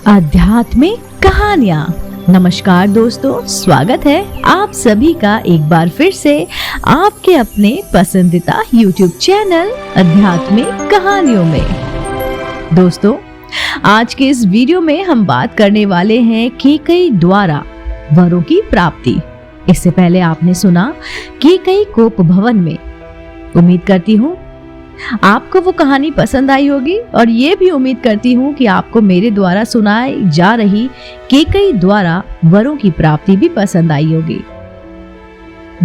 आध्यात्मिक कहानियाँ। नमस्कार दोस्तों, स्वागत है आप सभी का एक बार फिर से आपके अपने पसंदीदा YouTube चैनल आध्यात्मिक कहानियों में। दोस्तों, आज के इस वीडियो में हम बात करने वाले हैं कैकेयी द्वारा वरों की प्राप्ति। इससे पहले आपने सुना कैकेयी कोप भवन में। उम्मीद करती हूँ आपको वो कहानी पसंद आई होगी और ये भी उम्मीद करती हूँ कि आपको मेरे द्वारा सुनाई जा रही कैकेयी द्वारा वरों की प्राप्ति भी पसंद आई होगी।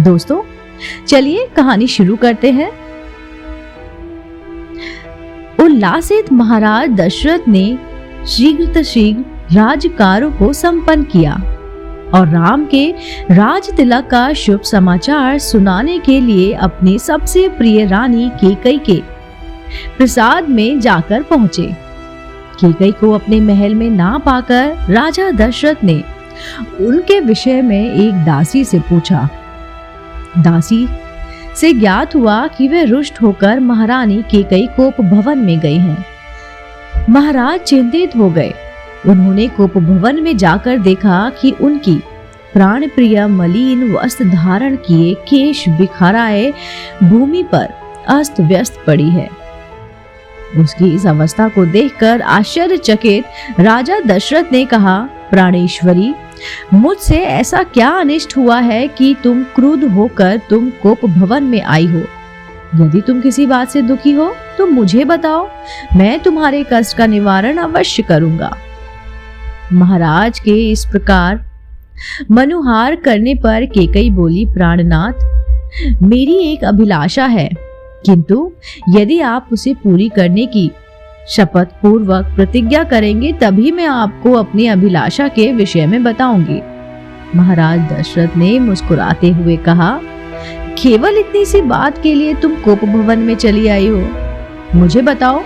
दोस्तों, चलिए कहानी शुरू करते हैं। उल्लासित महाराज दशरथ ने शीघ्र राजकार्यों को संपन्न किया और राम के राज तिलक का शुभ समाचार सुनाने के लिए अपनी सबसे प्रिय रानी कैकेयी के प्रसाद में जाकर पहुंचे। कैकेयी को अपने महल में ना पाकर राजा दशरथ ने उनके विषय में एक दासी से पूछा। दासी से ज्ञात हुआ कि वे रुष्ट होकर महारानी कैकेयी कोप भवन में गई हैं। महाराज चिंतित हो गए। उन्होंने कोप भवन में जाकर देखा कि उनकी प्राण प्रिय मलिन वस्त्र धारण किए केश बिखराए भूमि पर अस्त व्यस्त पड़ी है। उसकी इस अवस्था को देखकर आश्चर्यचकित राजा दशरथ ने कहा, प्राणेश्वरी, मुझसे ऐसा क्या अनिष्ट हुआ है कि तुम क्रुद्ध होकर तुम कोप भवन में आई हो? यदि तुम किसी बात से दुखी हो तो मुझे बताओ, मैं तुम्हारे कष्ट का निवारण अवश्य करूंगा। महाराज के इस प्रकार मनुहार करने पर कैकेयी बोली, प्राणनाथ, मेरी एक अभिलाषा है, किंतु यदि आप उसे पूरी करने की शपथ पूर्वक प्रतिज्ञा करेंगे तभी मैं आपको अपनी अभिलाषा के विषय में बताऊंगी। महाराज दशरथ ने मुस्कुराते हुए कहा, केवल इतनी सी बात के लिए तुम कोप भवन में चली आई हो? मुझे बताओ,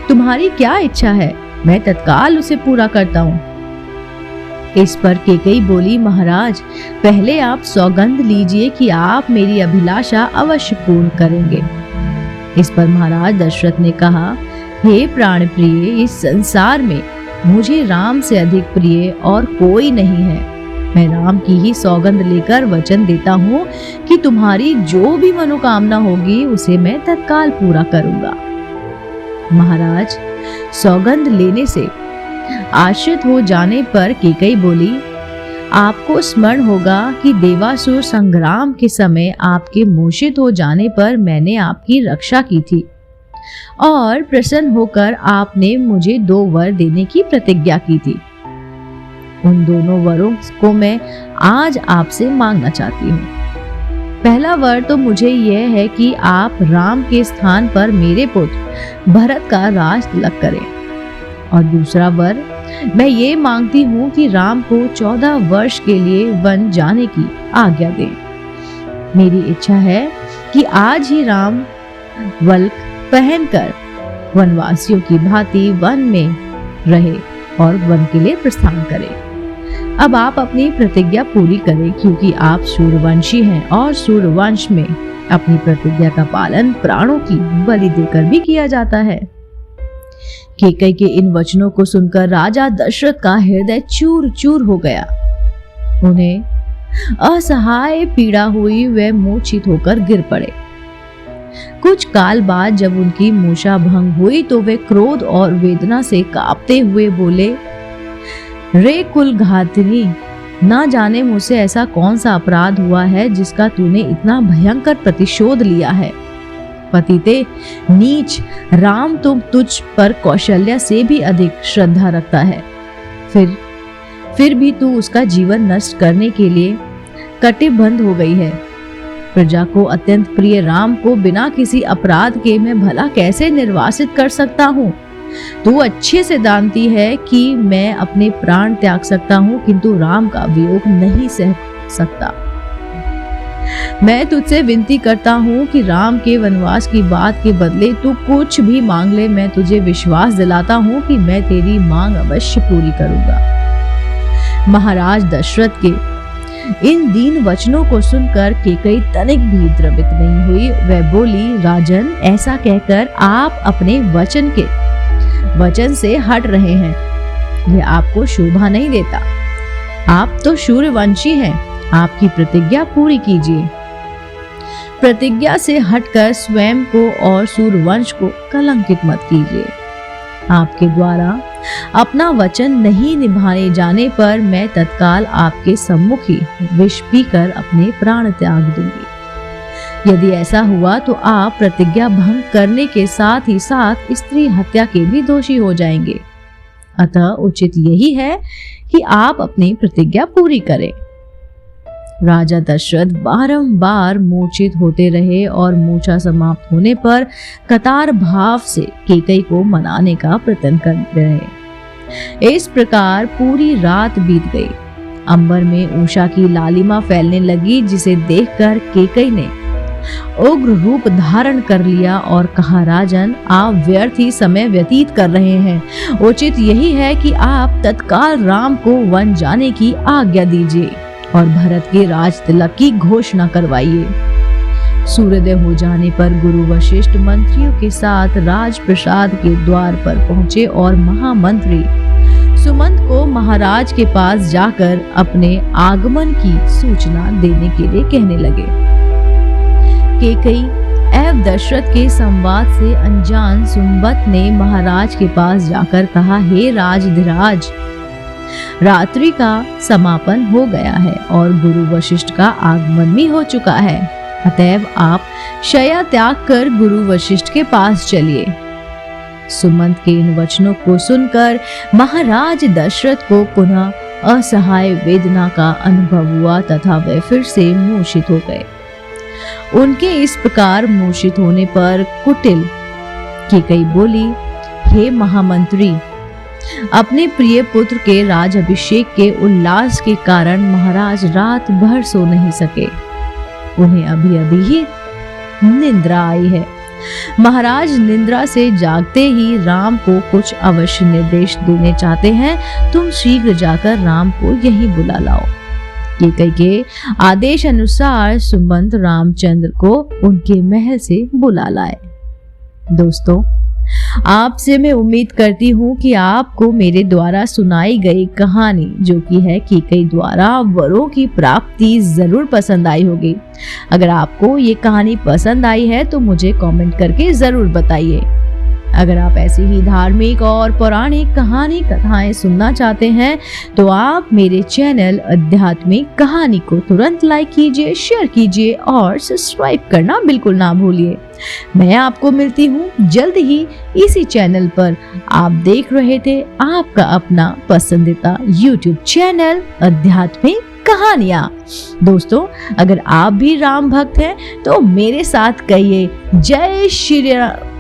तुम्हारी क्या इच्छा है, मैं तत्काल उसे पूरा करता हूँ। इस पर कैकेयी बोली, महाराज, पहले आप सौगंध लीजिए कि आप मेरी अभिलाषा अवश्य पूर्ण करेंगे। इस पर महाराज दशरथ ने कहा, हे प्राण प्रिय, इस संसार में मुझे राम से अधिक प्रिय और कोई नहीं है। मैं राम की ही सौगंध लेकर वचन देता हूँ कि तुम्हारी जो भी मनोकामना होगी उसे मैं तत्काल पूरा करूंगा। महाराज, सौगंध लेने से आश्रित हो जाने पर कैकेयी बोली, आपको स्मरण होगा कि देवासुर संग्राम के समय आपके मूर्छित हो जाने पर मैंने आपकी रक्षा की थी और प्रसन्न होकर आपने मुझे 2 वर देने की प्रतिज्ञा की थी। उन दोनों वरों को मैं आज आपसे मांगना चाहती हूँ। पहला वर तो मुझे यह है कि आप राम के स्थान पर मेरे पुत्र भरत का राज तिलक करें, और दूसरा वर मैं ये मांगती हूँ कि राम को 14 वर्ष के लिए वन जाने की आज्ञा दें। मेरी इच्छा है कि आज ही राम वल्क पहनकर वनवासियों की भांति वन में रहे और वन के लिए प्रस्थान करें। अब आप अपनी प्रतिज्ञा पूरी करें, क्योंकि आप सूर्यवंशी हैं और सूर्यवंश में अपनी प्रतिज्ञा का पालन प्राणों की बलि देकर भी किया जाता है। कैकेयी के इन वचनों को सुनकर राजा दशरथ का हृदय चूर चूर हो गया। उन्हें असहाय पीड़ा हुई, वे मूर्छित होकर गिर पड़े। कुछ काल बाद जब उनकी मूर्छा भंग हुई तो वे क्रोध और वेदना से कांपते हुए बोले, रे कुल घातिनी, ना जाने मुझसे ऐसा कौन सा अपराध हुआ है जिसका तूने इतना भयंकर प्रतिशोध लिया है। पतिते नीच, राम तुझ पर कौशल्या से भी अधिक श्रद्धा रखता है, फिर भी तू उसका जीवन नष्ट करने के लिए कटिबद्ध हो गई है। प्रजा को अत्यंत प्रिय राम को बिना किसी अपराध के मैं भला कैसे निर्वासित कर सकता हूँ? तू अच्छे से जानती है कि मैं अपने प्राण त्याग सकता हूँ, किंतु राम का वियोग नहीं सह सकता। मैं तुझसे विनती करता हूँ कि राम के वनवास की बात के बदले तू कुछ भी मांग ले। मैं तुझे विश्वास दिलाता हूँ कि मैं तेरी मांग अवश्य पूरी करूंगा। महाराज दशरथ के इन दीन वचनों को सुनकर कैकेयी तनिक भी द्रवित नहीं हुई। वह बोली, राजन, ऐसा कहकर आप अपने वचन से हट रहे हैं। यह आपको शोभा नहीं देता। आप तो सूर्यवंशी हैं, आपकी प्रतिज्ञा पूरी कीजिए। प्रतिज्ञा से हटकर स्वयं को और सूर्यवंश को कलंकित मत कीजिए। आपके द्वारा अपना वचन नहीं निभाने जाने पर मैं तत्काल आपके सम्मुख ही विष पीकर अपने प्राण त्याग दूंगी। यदि ऐसा हुआ तो आप प्रतिज्ञा भंग करने के साथ ही साथ स्त्री हत्या के भी दोषी हो जाएंगे। अतः उचित यही है कि आप अपनी प्रतिज्ञा पूरी करें। राजा दशरथ बारंबार मूर्छित होते रहे और मूर्छा समाप्त होने पर कतार भाव से कैकेयी को मनाने का प्रयत्न करते रहे। इस प्रकार पूरी रात बीत गई। अंबर में उषा की लालिमा फैलने लगी, जिसे देखकर कैकेयी ने उग्र रूप धारण कर लिया और कहा, राजन, आप व्यर्थ ही समय व्यतीत कर रहे हैं। उचित यही है कि आप तत्काल राम को वन जाने की आज्ञा दीजिए और भरत के राज तिलक की घोषणा करवाइए। सूर्योदय हो जाने पर गुरु वशिष्ठ मंत्रियों के साथ राजप्रसाद के द्वार पर पहुंचे और महामंत्री सुमंत को महाराज के पास जाकर अपने आगमन की सूचना देने के लिए कहने लगे। कैकेयी एवं दशरथ के संवाद से अनजान सुमंत ने महाराज के पास जाकर कहा, हे राजधिराज, रात्रि का समापन हो गया है और गुरु वशिष्ठ का आगमन भी हो चुका है। अतएव आप शय्या त्याग कर गुरु वशिष्ठ के पास चलिए। सुमंत के इन वचनों को सुनकर महाराज दशरथ को पुनः असहाय वेदना का अनुभव हुआ तथा वे फिर से मूर्छित हो गए। उनके इस प्रकार मूर्छित होने पर कुटिल कैकेयी बोली, हे महामंत्री, अपने प्रिय पुत्र के राज अभिषेक के उल्लास के कारण महाराज रात भर सो नहीं सके। उन्हें अभी अभी ही निद्रा आई है। महाराज निद्रा से जागते ही राम को कुछ अवश्य निर्देश देने चाहते हैं। तुम शीघ्र जाकर राम को यहीं बुला लाओ। कैकेयी के आदेश अनुसार सुमंत रामचंद्र को उनके महल से बुला लाए। दोस्तों, आपसे मैं उम्मीद करती हूँ कि आपको मेरे द्वारा सुनाई गई कहानी, जो कि है कैकेयी द्वारा वरों की प्राप्ति, जरूर पसंद आई होगी। अगर आपको ये कहानी पसंद आई है तो मुझे कमेंट करके जरूर बताइए। अगर आप ऐसी ही धार्मिक और पौराणिक कहानी कथाएं सुनना चाहते हैं तो आप मेरे चैनल आध्यात्मिक कहानी को तुरंत लाइक कीजिए, शेयर कीजिए और सब्सक्राइब करना बिल्कुल ना भूलिए। मैं आपको मिलती हूँ जल्द ही इसी चैनल पर। आप देख रहे थे आपका अपना पसंदीदा YouTube चैनल आध्यात्मिक कहानियां। दोस्तों, अगर आप भी राम भक्त हैं तो मेरे साथ कहिए, जय श्री राम।